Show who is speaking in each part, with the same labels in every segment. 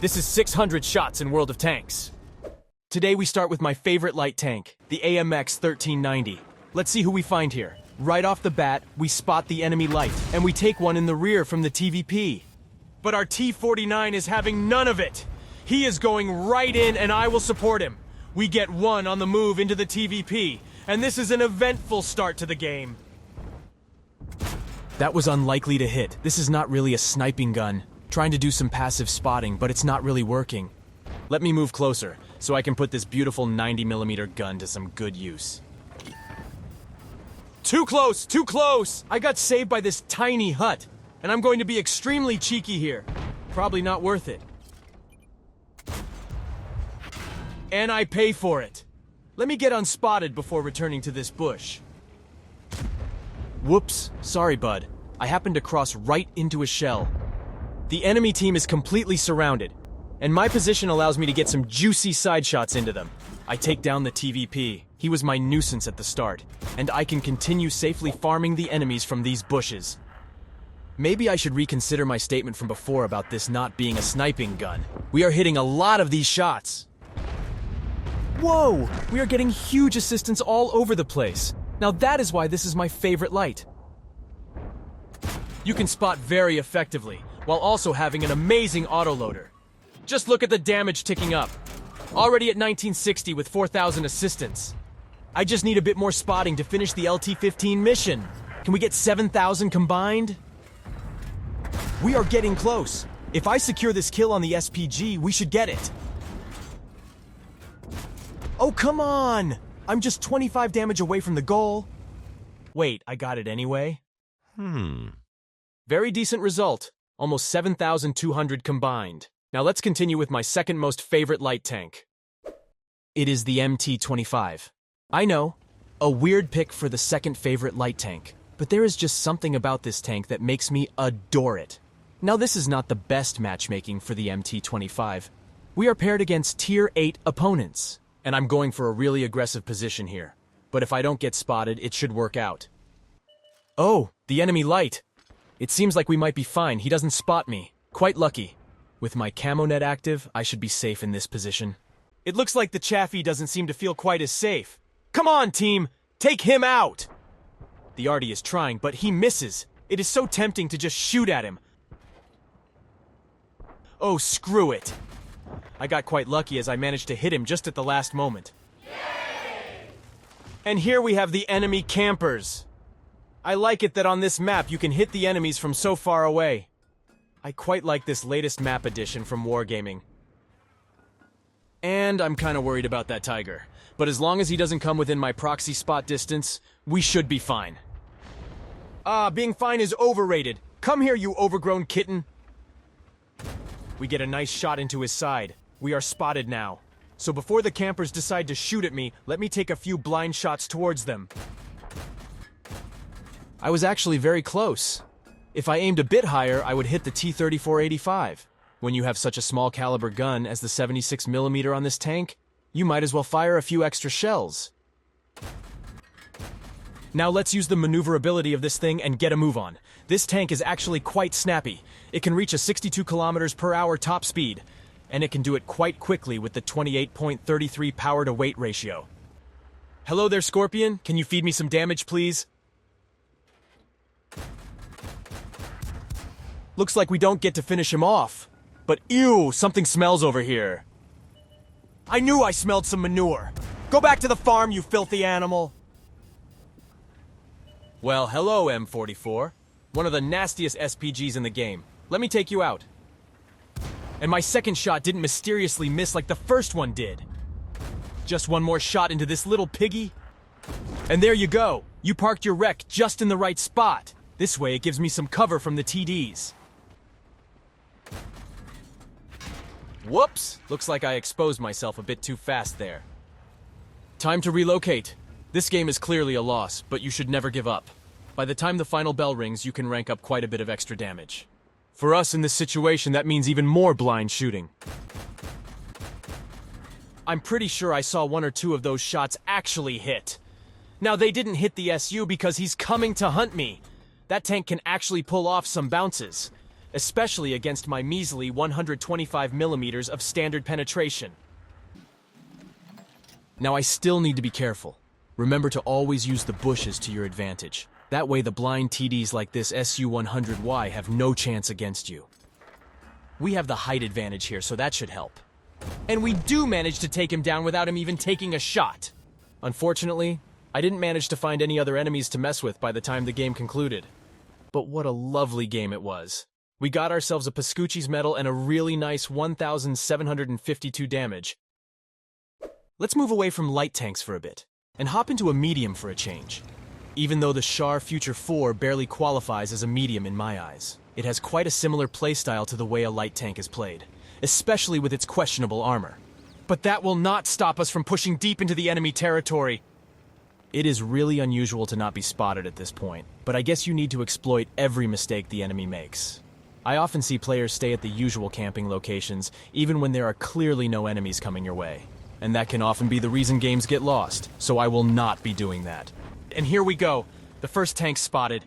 Speaker 1: This is 600 shots in World of Tanks. Today we start with my favorite light tank, the AMX 1390. Let's see who we find here. Right off the bat, we spot the enemy light, and we take one in the rear from the TVP. But our T-49 is having none of it. He is going right in, and I will support him. We get one on the move into the TVP, and this is an eventful start to the game. That was unlikely to hit. This is not really a sniping gun. Trying to do some passive spotting, but it's not really working. Let me move closer, so I can put this beautiful 90mm gun to some good use. Too close! Too close! I got saved by this tiny hut, and I'm going to be extremely cheeky here. Probably not worth it. And I pay for it. Let me get unspotted before returning to this bush. Whoops, sorry bud. I happened to cross right into a shell. The enemy team is completely surrounded, and my position allows me to get some juicy side shots into them. I take down the TVP. He was my nuisance at the start, and I can continue safely farming the enemies from these bushes. Maybe I should reconsider my statement from before about this not being a sniping gun. We are hitting a lot of these shots. Whoa! We are getting huge assistance all over the place. Now that is why this is my favorite light. You can spot very effectively, while also having an amazing autoloader. Just look at the damage ticking up. Already at 1960 with 4,000 assistance. I just need a bit more spotting to finish the LT-15 mission. Can we get 7,000 combined? We are getting close. If I secure this kill on the SPG, we should get it. Oh, come on! I'm just 25 damage away from the goal. Wait, I got it anyway? Very decent result. Almost 7,200 combined. Now let's continue with my second most favorite light tank. It is the MT-25. I know, a weird pick for the second favorite light tank, but there is just something about this tank that makes me adore it. Now this is not the best matchmaking for the MT-25. We are paired against Tier 8 opponents, and I'm going for a really aggressive position here. But if I don't get spotted, it should work out. Oh, the enemy light! It seems like we might be fine. He doesn't spot me. Quite lucky. With my camo net active, I should be safe in this position. It looks like the Chaffee doesn't seem to feel quite as safe. Come on, team! Take him out! The Artie is trying, but he misses. It is so tempting to just shoot at him. Oh, screw it. I got quite lucky as I managed to hit him just at the last moment. Yay! And here we have the enemy campers. I like it that on this map you can hit the enemies from so far away. I quite like this latest map addition from Wargaming. And I'm kinda worried about that tiger. But as long as he doesn't come within my proxy spot distance, we should be fine. Being fine is overrated. Come here, you overgrown kitten. We get a nice shot into his side. We are spotted now. So before the campers decide to shoot at me, let me take a few blind shots towards them. I was actually very close. If I aimed a bit higher, I would hit the T-34-85. When you have such a small caliber gun as the 76mm on this tank, you might as well fire a few extra shells. Now let's use the maneuverability of this thing and get a move on. This tank is actually quite snappy. It can reach a 62 km/h top speed, and it can do it quite quickly with the 28.33 power to weight ratio. Hello there, Scorpion. Can you feed me some damage, please? Looks like we don't get to finish him off. But ew, something smells over here. I knew I smelled some manure. Go back to the farm, you filthy animal. Well, hello, M44. One of the nastiest SPGs in the game. Let me take you out. And my second shot didn't mysteriously miss like the first one did. Just one more shot into this little piggy. And there you go. You parked your wreck just in the right spot. This way it gives me some cover from the TDs. Whoops! Looks like I exposed myself a bit too fast there. Time to relocate. This game is clearly a loss, but you should never give up. By the time the final bell rings, you can rank up quite a bit of extra damage. For us in this situation, that means even more blind shooting. I'm pretty sure I saw one or two of those shots actually hit. Now, they didn't hit the SU because he's coming to hunt me. That tank can actually pull off some bounces. especially against my measly 125 millimeters of standard penetration. Now I still need to be careful. Remember to always use the bushes to your advantage. That way the blind TDs like this SU-100Y have no chance against you. We have the height advantage here, so that should help. And we do manage to take him down without him even taking a shot. Unfortunately, I didn't manage to find any other enemies to mess with by the time the game concluded. But what a lovely game it was. We got ourselves a Pascucci's medal and a really nice 1,752 damage. Let's move away from light tanks for a bit, and hop into a medium for a change. Even though the Shar Future 4 barely qualifies as a medium in my eyes, it has quite a similar playstyle to the way a light tank is played, especially with its questionable armor. But that will not stop us from pushing deep into the enemy territory. It is really unusual to not be spotted at this point, but I guess you need to exploit every mistake the enemy makes. I often see players stay at the usual camping locations, even when there are clearly no enemies coming your way. And that can often be the reason games get lost, so I will not be doing that. And here we go. The first tank spotted.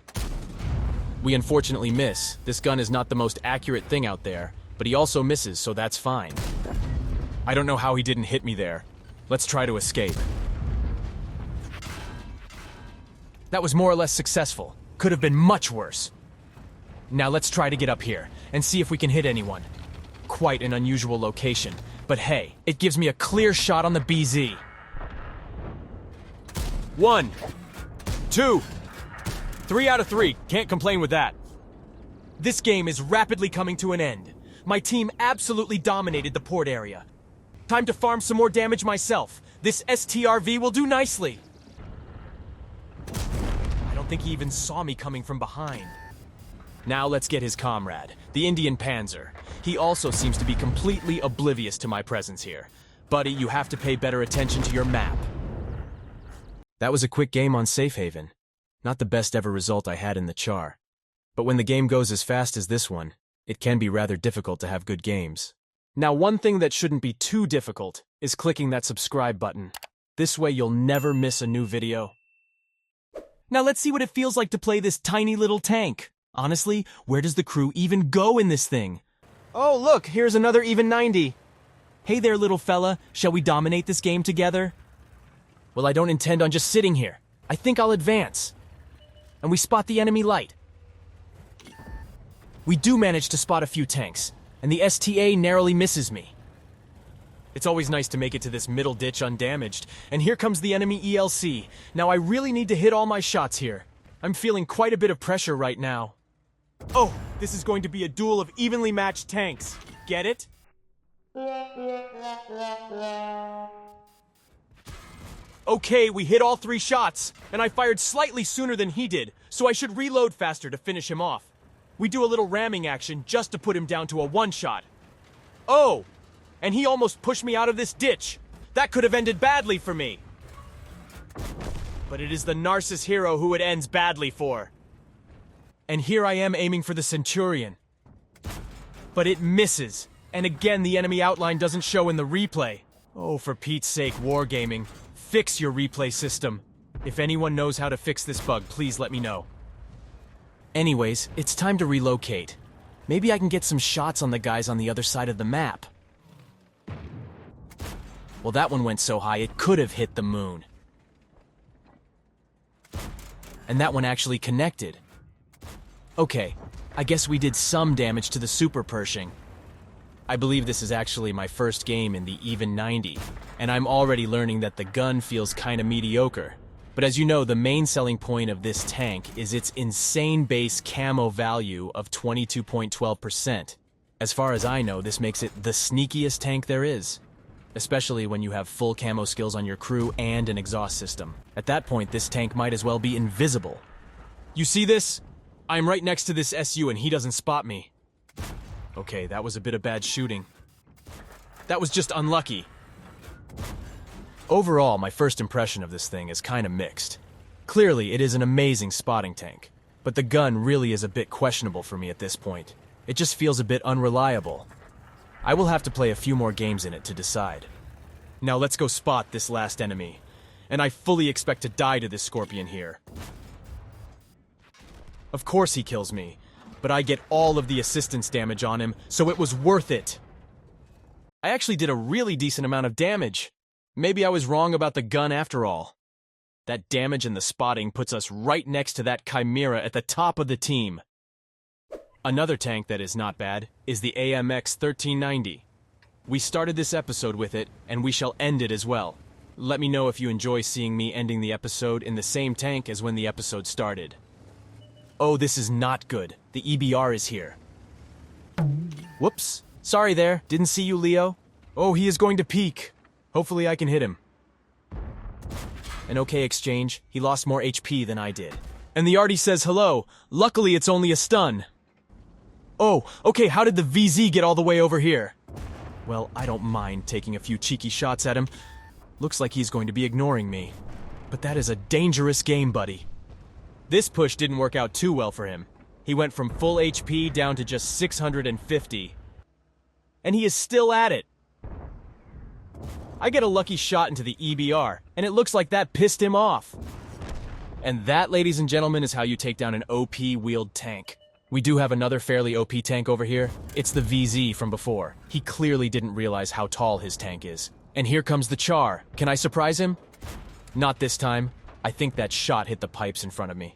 Speaker 1: We unfortunately miss. This gun is not the most accurate thing out there, but he also misses, so that's fine. I don't know how he didn't hit me there. Let's try to escape. That was more or less successful. Could have been much worse. Now let's try to get up here and see if we can hit anyone. Quite an unusual location, but hey, it gives me a clear shot on the BZ. 1, 2, 3 out of 3. Can't complain with that. This game is rapidly coming to an end. My team absolutely dominated the port area. Time to farm some more damage myself. This STRV will do nicely. I don't think he even saw me coming from behind. Now let's get his comrade, the Indian Panzer. He also seems to be completely oblivious to my presence here. Buddy, you have to pay better attention to your map. That was a quick game on Safe Haven. Not the best ever result I had in the Char. But when the game goes as fast as this one, it can be rather difficult to have good games. Now, one thing that shouldn't be too difficult is clicking that subscribe button. This way you'll never miss a new video. Now let's see what it feels like to play this tiny little tank. Honestly, where does the crew even go in this thing? Oh look, here's another even 90. Hey there, little fella, shall we dominate this game together? Well, I don't intend on just sitting here. I think I'll advance. And we spot the enemy light. We do manage to spot a few tanks, and the STA narrowly misses me. It's always nice to make it to this middle ditch undamaged, and here comes the enemy ELC. Now I really need to hit all my shots here. I'm feeling quite a bit of pressure right now. Oh, this is going to be a duel of evenly matched tanks. Get it? Okay, we hit all 3 shots, and I fired slightly sooner than he did, so I should reload faster to finish him off. We do a little ramming action just to put him down to a 1-shot. Oh, and he almost pushed me out of this ditch. That could have ended badly for me. But it is the Narcissus hero who it ends badly for. And here I am aiming for the Centurion. But it misses, and again the enemy outline doesn't show in the replay. Oh, for Pete's sake, Wargaming. Fix your replay system. If anyone knows how to fix this bug, please let me know. Anyways, it's time to relocate. Maybe I can get some shots on the guys on the other side of the map. Well, that one went so high it could have hit the moon. And that one actually connected. Okay, I guess we did some damage to the Super Pershing. I believe this is actually my first game in the even 90, and I'm already learning that the gun feels kinda mediocre. But as you know, the main selling point of this tank is its insane base camo value of 22.12%. As far as I know, this makes it the sneakiest tank there is. Especially when you have full camo skills on your crew and an exhaust system. At that point, this tank might as well be invisible. You see this? I'm right next to this SU and he doesn't spot me. Okay, that was a bit of bad shooting. That was just unlucky. Overall, my first impression of this thing is kinda mixed. Clearly, it is an amazing spotting tank, but the gun really is a bit questionable for me at this point. It just feels a bit unreliable. I will have to play a few more games in it to decide. Now let's go spot this last enemy. And I fully expect to die to this Scorpion here. Of course he kills me, but I get all of the assistance damage on him, so it was worth it. I actually did a really decent amount of damage. Maybe I was wrong about the gun after all. That damage and the spotting puts us right next to that Chimera at the top of the team. Another tank that is not bad is the AMX 1390. We started this episode with it, and we shall end it as well. Let me know if you enjoy seeing me ending the episode in the same tank as when the episode started. Oh, this is not good. The EBR is here. Whoops. Sorry there. Didn't see you, Leo. Oh, he is going to peek. Hopefully I can hit him. An okay exchange. He lost more HP than I did. And the arty says hello. Luckily, it's only a stun. Oh, okay, how did the VZ get all the way over here? Well, I don't mind taking a few cheeky shots at him. Looks like he's going to be ignoring me. But that is a dangerous game, buddy. This push didn't work out too well for him. He went from full HP down to just 650. And he is still at it. I get a lucky shot into the EBR, and it looks like that pissed him off. And that, ladies and gentlemen, is how you take down an OP wheeled tank. We do have another fairly OP tank over here. It's the VZ from before. He clearly didn't realize how tall his tank is. And here comes the Char. Can I surprise him? Not this time. I think that shot hit the pipes in front of me.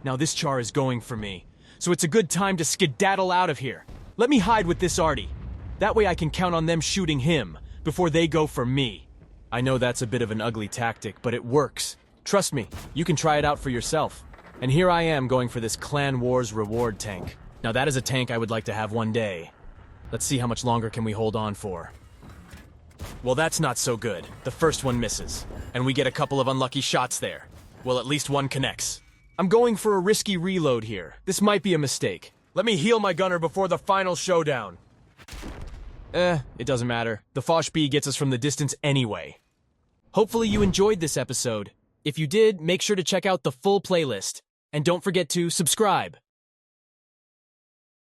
Speaker 1: Now this Char is going for me, so it's a good time to skedaddle out of here. Let me hide with this arty. That way I can count on them shooting him before they go for me. I know that's a bit of an ugly tactic, but it works. Trust me, you can try it out for yourself. And here I am going for this Clan Wars reward tank. Now that is a tank I would like to have one day. Let's see how much longer can we hold on for. Well, that's not so good. The first one misses, and we get a couple of unlucky shots there. Well, at least one connects. I'm going for a risky reload here. This might be a mistake. Let me heal my gunner before the final showdown. It doesn't matter. The Foch B gets us from the distance anyway. Hopefully you enjoyed this episode. If you did, make sure to check out the full playlist. And don't forget to subscribe.